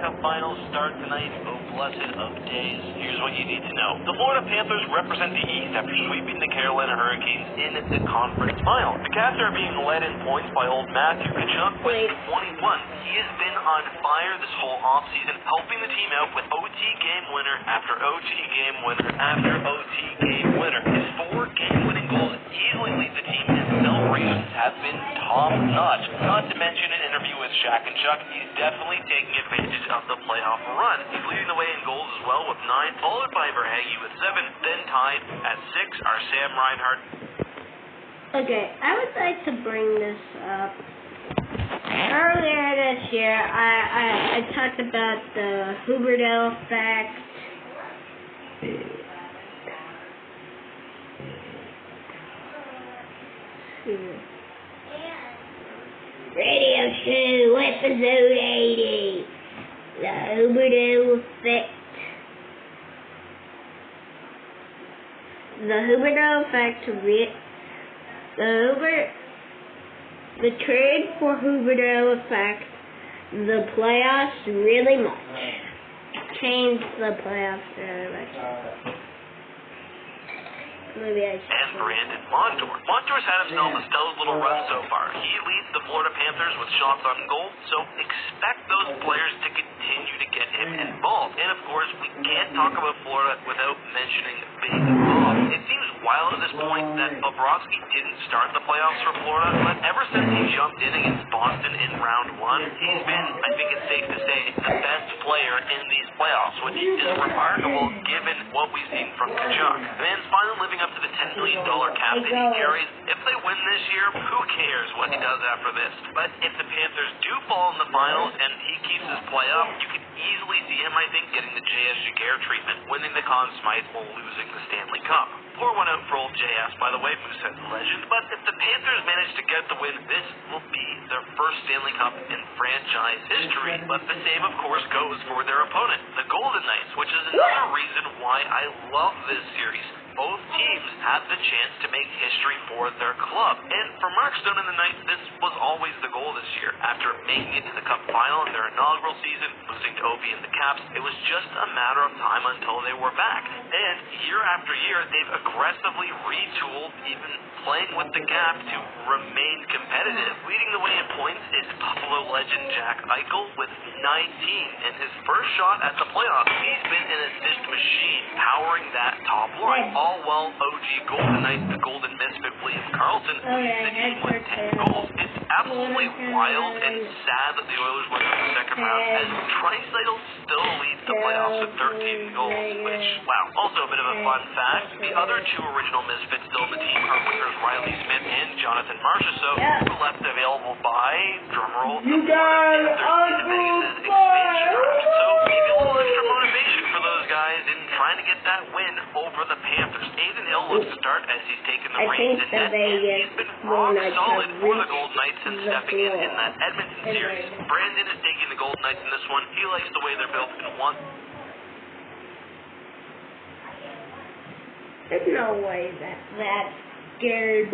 Cup Finals start tonight. Oh, blessed of days. Here's what you need to know. The Florida Panthers represent the East after sweeping the Carolina Hurricanes in the conference final. The Cats are being led in points by old Matthew Tkachuk with 21. He has been on fire this whole offseason, helping the team out with OT game winner after OT game winner after OT game winner. His 4 game-winning goals easily lead the team, and celebrations have been top-notch. Not to mention an interview with Shaq and Chuck. He's definitely taking advantage of the playoff run. He's leading the way in goals as well with 9, followed by Verhaeghe with 7. Then tied at 6 are Sam Reinhart. Okay, I would like to bring this up. Earlier this year, I talked about the Huberdeau effect. Radio Show, episode 80. The Huberdeau effect. The Huberdeau effect. The trade for Huberdeau affect the playoffs really much. Changed the playoffs really much. Maybe I should. And Brandon Montour. Montour's had himself a stellar little run so far. He leads the Florida Panthers with shots on goal, so expect those players to continue to get him involved. And of course, we can't talk about Florida without mentioning Big Bob. It seems wild at this point that Bobrovsky didn't start the playoffs for Florida, but ever since he jumped in against Boston in round 1, he's been, I think it's safe to say, the best player in these playoffs, which is remarkable given what we've seen from Tkachuk. Man's finally living up to the $10 million cap that he carries. If they win this year, who cares what he does after this? But if the Panthers do fall in the finals and he keeps his play up, you could easily see him, I think, getting the J.S. Giguère treatment, winning the Conn Smythe while losing the Stanley Cup. Pour one out for old JS, by the way, Moosehead's a legend. But if the Panthers manage to get the win, this will be their first Stanley Cup in franchise history. But the same, of course, goes for their opponent, the Golden Knights, which is another reason why I love this series. Both teams have the chance to make history for their club. And for Mark Stone and the Knights, this was always the goal this year. After making it to the Cup final in their inaugural season, losing to Ovi and the Caps, it was just a matter of time until they were back. And year after year, they've aggressively retooled, even playing with the gap to remain competitive. Leading the way in points is Buffalo legend Jack Eichel with 19. In his first shot at the playoffs, he's been an assist machine, powering that top line. All while OG Golden Knights, the Golden Misfit William Karlsson, leads the team with 10 goals. It's absolutely wild and sad that the Oilers went to the second round, as Draisaitl still leads the playoffs with 13 goals, which, wow. Also a bit of a fun fact, the other 2 original Misfits still in the team are wingers Riley Smith and Jonathan Marchessault, who were left available by, drumroll, the Florida Panthers in expansion draft. So maybe a little extra motivation for those guys in trying to get that win over the Panthers. Adin Hill looks to start as he's taken the reins in net, and he's been rock solid for the Golden Knights since stepping in that Edmonton series. Brandon is taking the Golden Knights in this one. He likes the way they're built and wants. There's no way that scared.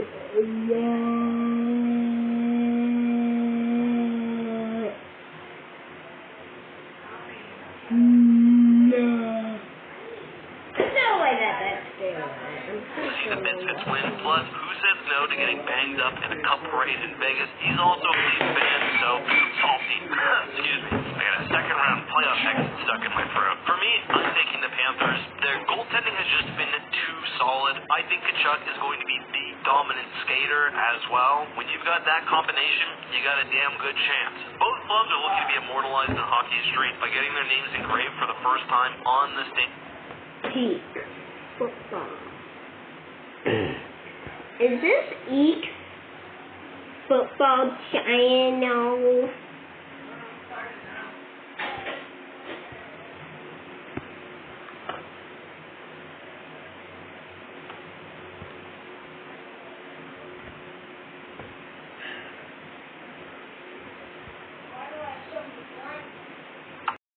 The Misfits win, plus who says no to getting banged up in a cup parade in Vegas? He's also a Leafs fan, so salty. Excuse me. I got a second round playoff exit stuck in my throat. For me, I'm taking the Panthers. Their goaltending has just been too solid. I think Tkachuk is going to be the dominant skater as well. When you've got that combination, you got a damn good chance. Both clubs are looking to be immortalized in hockey history by getting their names engraved for the first time on the stage. Peak football. Is this Eat Football Channel?